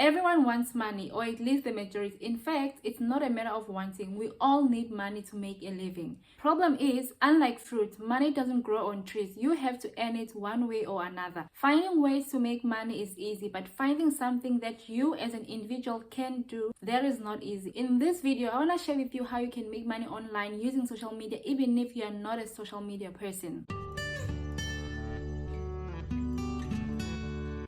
Everyone wants money, or at least the majority. In fact, it's not a matter of wanting. We all need money to make a living. Problem is, unlike fruit, money doesn't grow on trees. You have to earn it one way or another. Finding ways to make money is easy, but finding something that you as an individual can do, that is not easy. In this video, I want to share with you how you can make money online using social media, even if you are not a social media person.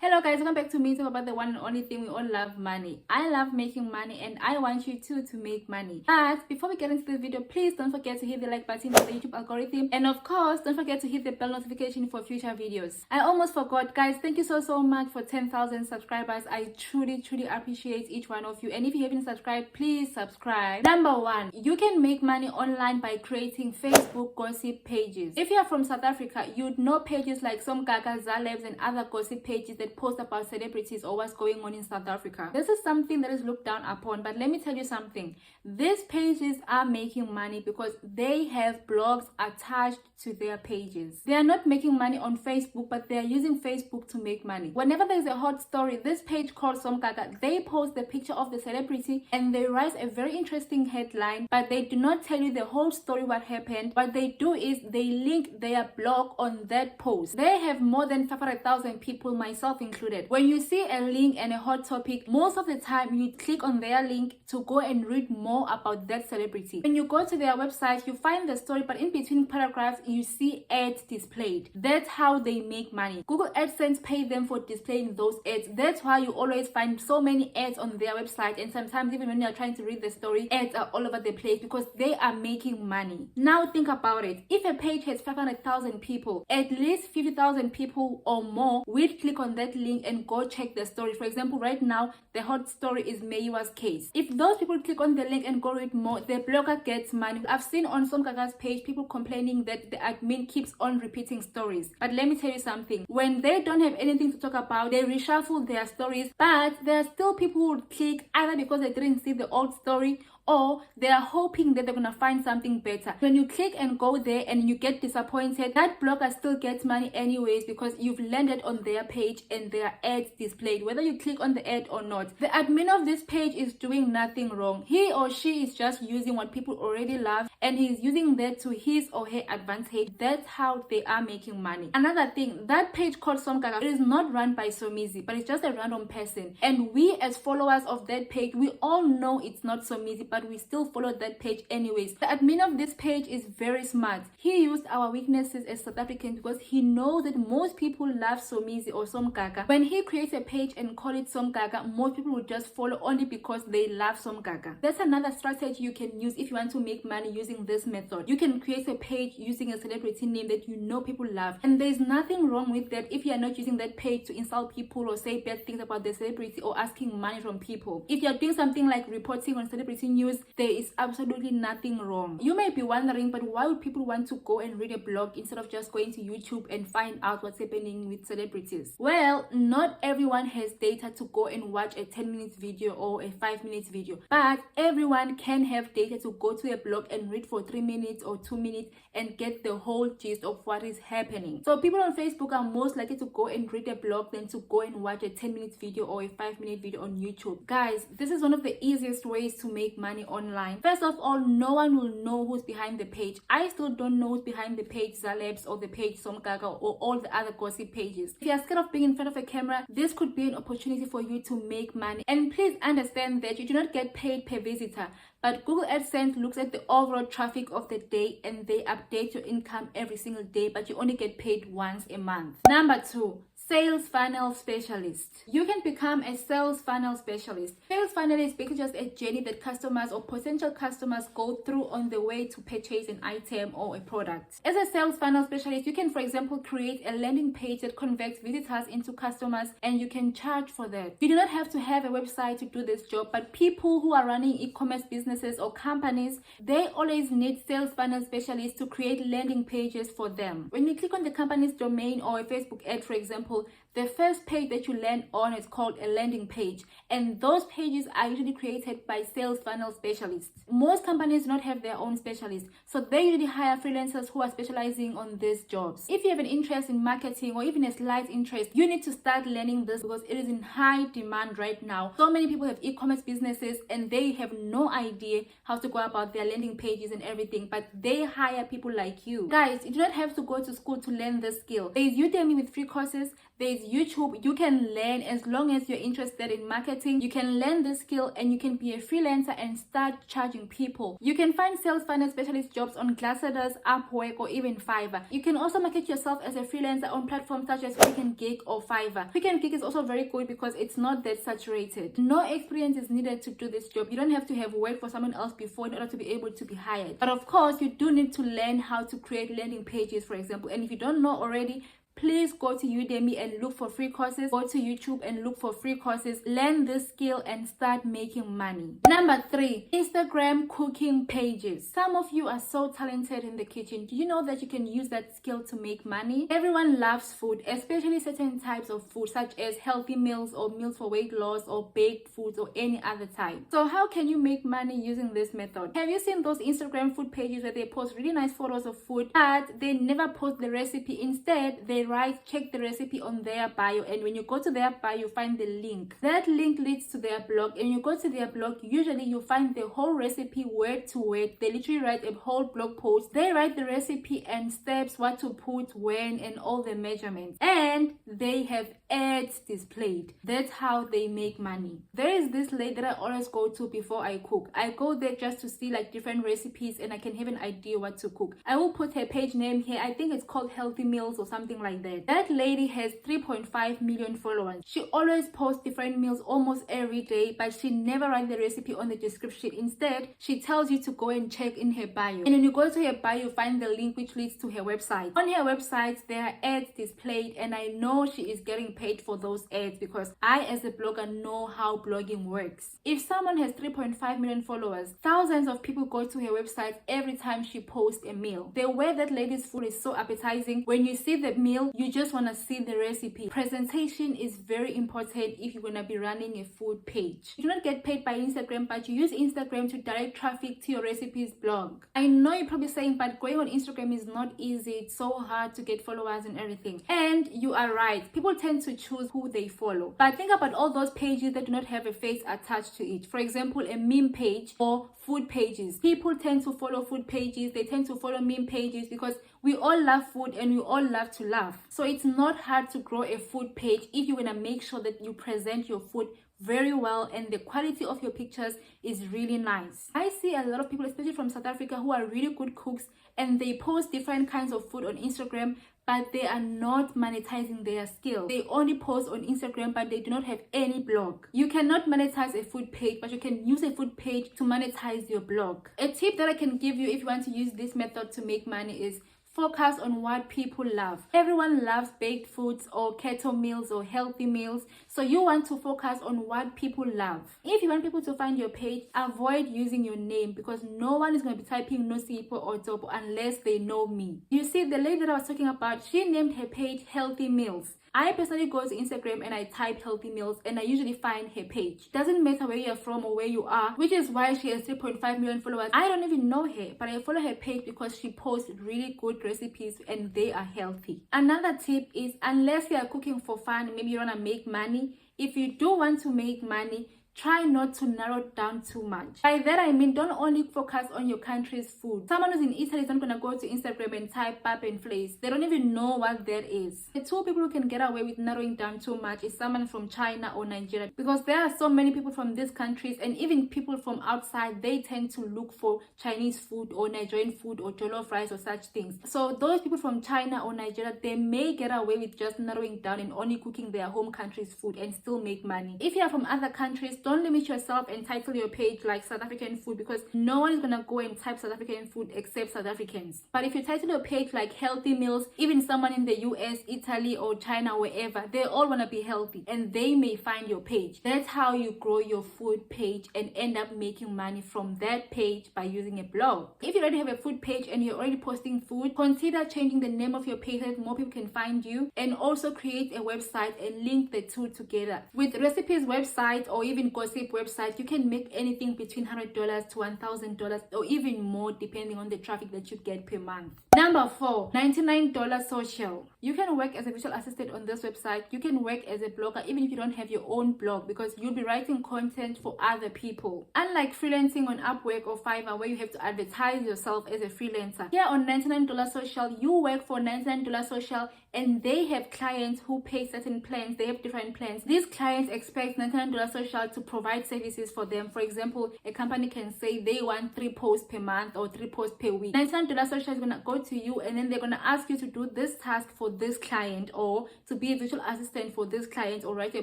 Hello guys, welcome back to me talk about the one and only thing we all love, money. I love making money and I want you too to make money. But before we get into this video, please don't forget to hit the like button for the YouTube algorithm, and of course don't forget to hit the bell notification for future videos. I almost forgot, guys. Thank you so much for 10,000 subscribers. I truly appreciate each one of you, and if you haven't subscribed, please subscribe. Number one, you can make money online by creating Facebook gossip pages. If you are from South Africa, you'd know pages like Some Gaga, Zalebs, and other gossip pages that post about celebrities or what's going on in South Africa. This is something that is looked down upon, but let me tell you something. These pages are making money because they have blogs attached to their pages. They are not making money on Facebook, but they are using Facebook to make money. Whenever there's a hot story, this page called Some Gaga, they post the picture of the celebrity and they write a very interesting headline, but they do not tell you the whole story, what happened. What they do is they link their blog on that post. They have more than 500,000 people, myself included. When you see a link and a hot topic, most of the time you click on their link to go and read more about that celebrity. When you go to their website, you find the story, but in between paragraphs you see ads displayed. That's how they make money. Google AdSense pay them for displaying those ads. That's why you always find so many ads on their website, and sometimes even when you're trying to read the story, ads are all over the place because they are making money. Now think about it. If a page has 500,000 people, at least 50,000 people or more will click on that link and go check the story. For example, right now the hot story is Mayua's case. If those people click on the link and go read more, the blogger gets money. I've seen on Some Gaga's page people complaining that the admin keeps on repeating stories, but let me tell you something. When they don't have anything to talk about, they reshuffle their stories, but there are still people who would click either because they didn't see the old story or they are hoping that they're gonna find something better. When you click and go there and you get disappointed, that blogger still gets money anyways because you've landed on their page and there are ads displayed, whether you click on the ad or not. The admin of this page is doing nothing wrong. He or she is just using what people already love and he's using that to his or her advantage. That's how they are making money. Another thing, that page called Some Gaga, it is not run by Somizi, but it's just a random person, and we as followers of that page, we all know it's not Somizi, but we still follow that page anyways. The admin of this page is very smart. He used our weaknesses as South Africans because he knows that most people love Somizi or Some Gaga. When he creates a page and call it Some Gaga, most people will just follow only because they love Some Gaga. That's another strategy you can use if you want to make money using this method. You can create a page using a celebrity name that you know people love, and there's nothing wrong with that if you are not using that page to insult people or say bad things about the celebrity or asking money from people. If you're doing something like reporting on celebrity news, there is absolutely nothing wrong. You may be wondering, but why would people want to go and read a blog instead of just going to YouTube and find out what's happening with celebrities? Well, not everyone has data to go and watch a 10-minute video or a 5-minute video, but everyone can have data to go to a blog and read for 3 minutes or 2 minutes and get the whole gist of what is happening. So people on Facebook are most likely to go and read a blog than to go and watch a 10-minute video or a 5-minute video on YouTube. Guys, this is one of the easiest ways to make money online. First of all, no one will know who's behind the page. I still don't know who's behind the page Zalebs or the page Some Gaga or all the other gossip pages. If you're scared of being in front of a camera, this could be an opportunity for you to make money. And please understand that you do not get paid per visitor, but Google AdSense looks at the overall traffic of the day and they update your income every single day, but you only get paid once a month. Number two, sales funnel specialist. You can become a sales funnel specialist. Sales funnel is basically just a journey that customers or potential customers go through on the way to purchase an item or a product. As a sales funnel specialist, you can, for example, create a landing page that converts visitors into customers and you can charge for that. You do not have to have a website to do this job, but people who are running e-commerce businesses or companies, they always need sales funnel specialists to create landing pages for them. When you click on the company's domain or a Facebook ad, for example, The first page that you land on is called a landing page, and those pages are usually created by sales funnel specialists. Most companies do not have their own specialists, so they usually hire freelancers who are specializing on these jobs. If you have an interest in marketing or even a slight interest, you need to start learning this because it is in high demand right now. So many people have e-commerce businesses and they have no idea how to go about their landing pages and everything, but they hire people like you. Guys, you do not have to go to school to learn this skill. There is Udemy with free courses. There is YouTube. You can learn as long as you're interested in marketing. You can learn this skill and you can be a freelancer and start charging people. You can find sales funnel specialist jobs on Glassdoor, Upwork, or even Fiverr. You can also market yourself as a freelancer on platforms such as Quick and Gig or Fiverr. Quick and Gig is also very good because it's not that saturated. No experience is needed to do this job. You don't have to have worked for someone else before in order to be able to be hired. But of course, you do need to learn how to create landing pages, for example. And if you don't know already, please go to Udemy and look for free courses. Go to YouTube and look for free courses. Learn this skill and start making money. Number 3, Instagram cooking pages. Some of you are so talented in the kitchen. Do you know that you can use that skill to make money? Everyone loves food, especially certain types of food such as healthy meals or meals for weight loss or baked foods or any other type. So how can you make money using this method? Have you seen those Instagram food pages where they post really nice photos of food, but they never post the recipe? Instead, they write check the recipe on their bio, and when you go to their bio you find the link. That link leads to their blog, and you go to their blog, usually you find the whole recipe word to word. They literally write a whole blog post. They write the recipe and steps, what to put, when, and all the measurements, and they have ads displayed. That's how they make money. There is this lady that I always go to before I cook. I go there just to see like different recipes and I can have an idea what to cook. I will put her page name here. I think it's called Healthy Meals or something like that. That lady has 3.5 million followers. She always posts different meals almost every day, but she never writes the recipe on the description. Instead, she tells you to go and check in her bio. And when you go to her bio, you find the link which leads to her website. On her website, there are ads displayed, and I know she is getting paid for those ads because I, as a blogger, know how blogging works. If someone has 3.5 million followers, thousands of people go to her website every time she posts a meal. The way that lady's food is so appetizing, when you see the meal, you just want to see the recipe. Presentation is very important if you're going to be running a food page. You do not get paid by Instagram, but you use Instagram to direct traffic to your recipes blog. I know you're probably saying, but going on Instagram is not easy. It's so hard to get followers and everything. And you are right. People tend to choose who they follow. But think about all those pages that do not have a face attached to it. For example, a meme page or food pages. People tend to follow food pages. They tend to follow meme pages because we all love food and we all love to laugh. So it's not hard to grow a food page if you want to make sure that you present your food very well and the quality of your pictures is really nice. I see a lot of people, especially from South Africa, who are really good cooks and they post different kinds of food on Instagram, but they are not monetizing their skill. They only post on Instagram, but they do not have any blog. You cannot monetize a food page, but you can use a food page to monetize your blog. A tip that I can give you if you want to use this method to make money is focus on what people love. Everyone loves baked foods or keto meals or healthy meals. So you want to focus on what people love. If you want people to find your page, avoid using your name because no one is going to be typing Nosipo or Topo unless they know me. You see, the lady that I was talking about, she named her page Healthy Meals. I personally go to Instagram and I type healthy meals and I usually find her page. Doesn't matter where you're from or where you are, which is why she has 3.5 million followers. I don't even know her, but I follow her page because she posts really good recipes and they are healthy. Another tip is, unless you are cooking for fun, maybe you want to make money. If you do want to make money, try not to narrow it down too much. By that I mean, don't only focus on your country's food. Someone who's in Italy is not going to go to Instagram and type pap and flakes. They don't even know what that is. The two people who can get away with narrowing down too much is someone from China or Nigeria, because there are so many people from these countries, and even people from outside, they tend to look for Chinese food or Nigerian food or jollof rice or such things. So those people from China or Nigeria, they may get away with just narrowing down and only cooking their home country's food and still make money. If you are from other countries, don't limit yourself and title your page like South African food, because no one is gonna go and type South African food except South Africans. But if you title your page like healthy meals, even someone in the US, Italy, or China, wherever, they all wanna be healthy and they may find your page. That's how you grow your food page and end up making money from that page by using a blog. If you already have a food page and you're already posting food, consider changing the name of your page so that more people can find you, and also create a website and link the two together. With recipes website or even gossip website, you can make anything between $100 to $1,000 or even more depending on the traffic that you get per month. Number 4, $99 social. You can work as a virtual assistant on this website. You can work as a blogger even if you don't have your own blog, because you'll be writing content for other people. Unlike freelancing on Upwork or Fiverr where you have to advertise yourself as a freelancer, here on $99 social, you work for $99 social and they have clients who pay certain plans. They have different plans. These clients expect $99 social to provide services for them. For example, a company can say they want 3 posts per month or 3 posts per week. $99 social is going to go to you and then they're going to ask you to do this task for this client, or to be a virtual assistant for this client, or write a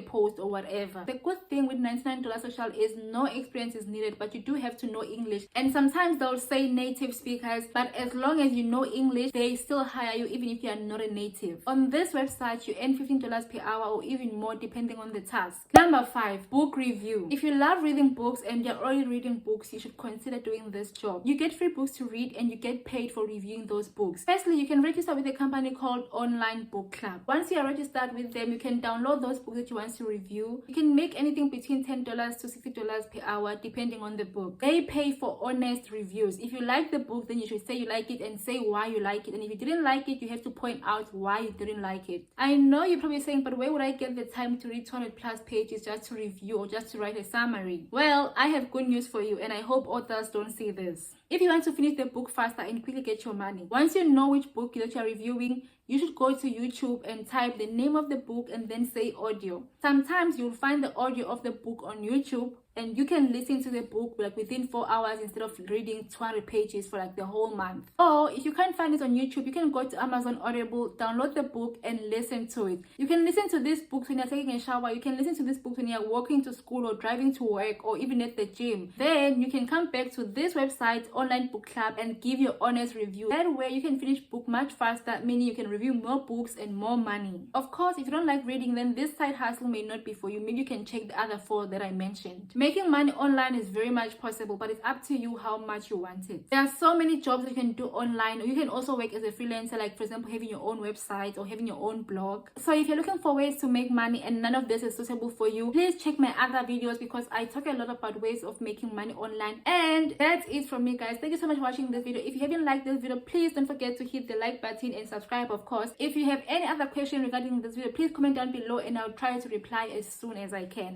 post or whatever. The good thing with $99 social is no experience is needed, but you do have to know English. And sometimes they'll say native speakers, but as long as you know English, they still hire you even if you are not a native. On this website, you earn $15 per hour or even more depending on the task. Number 5, book review. If you love reading books and you're already reading books, you should consider doing this job. You get free books to read and you get paid for reviewing those books. Firstly, you can register with a company called Online Book Club. Once you are registered with them, you can download those books that you want to review. You can make anything between $10 to $60 per hour depending on the book. They pay for honest reviews. If you like the book, then you should say you like it and say why you like it. And if you didn't like it, you have to point out why you didn't like it. I know you're probably saying, but where would I get the time to read 200 plus pages just to review or just to write a summary? Well, I have good news for you, and I hope authors don't see this. If you want to finish the book faster and quickly get your money, once you know which book that you're reviewing, you should go to YouTube and type the name of the book and then say audio. Sometimes you'll find the audio of the book on YouTube and you can listen to the book like within 4 hours instead of reading 200 pages for like the whole month. Or if you can't find it on YouTube, you can go to Amazon Audible, download the book and listen to it. You can listen to these books when you're taking a shower. You can listen to these books when you're walking to school or driving to work or even at the gym. Then you can come back to this website, Online Book Club, and give your honest review. That way you can finish book much faster, meaning you can review more books and more money. Of course, if you don't like reading, then this side hustle may not be for you. Maybe you can check the other 4 that I mentioned. Making money online is very much possible, but it's up to you how much you want it. There are so many jobs that you can do online. You can also work as a freelancer, like for example having your own website or having your own blog. So if you're looking for ways to make money and none of this is suitable for you, please check my other videos because I talk a lot about ways of making money online. And that's it from me, guys. Thank you so much for watching this video. If you haven't liked this video, please don't forget to hit the like button and subscribe, of course. If you have any other question regarding this video, please comment down below and I'll try to reply as soon as I can.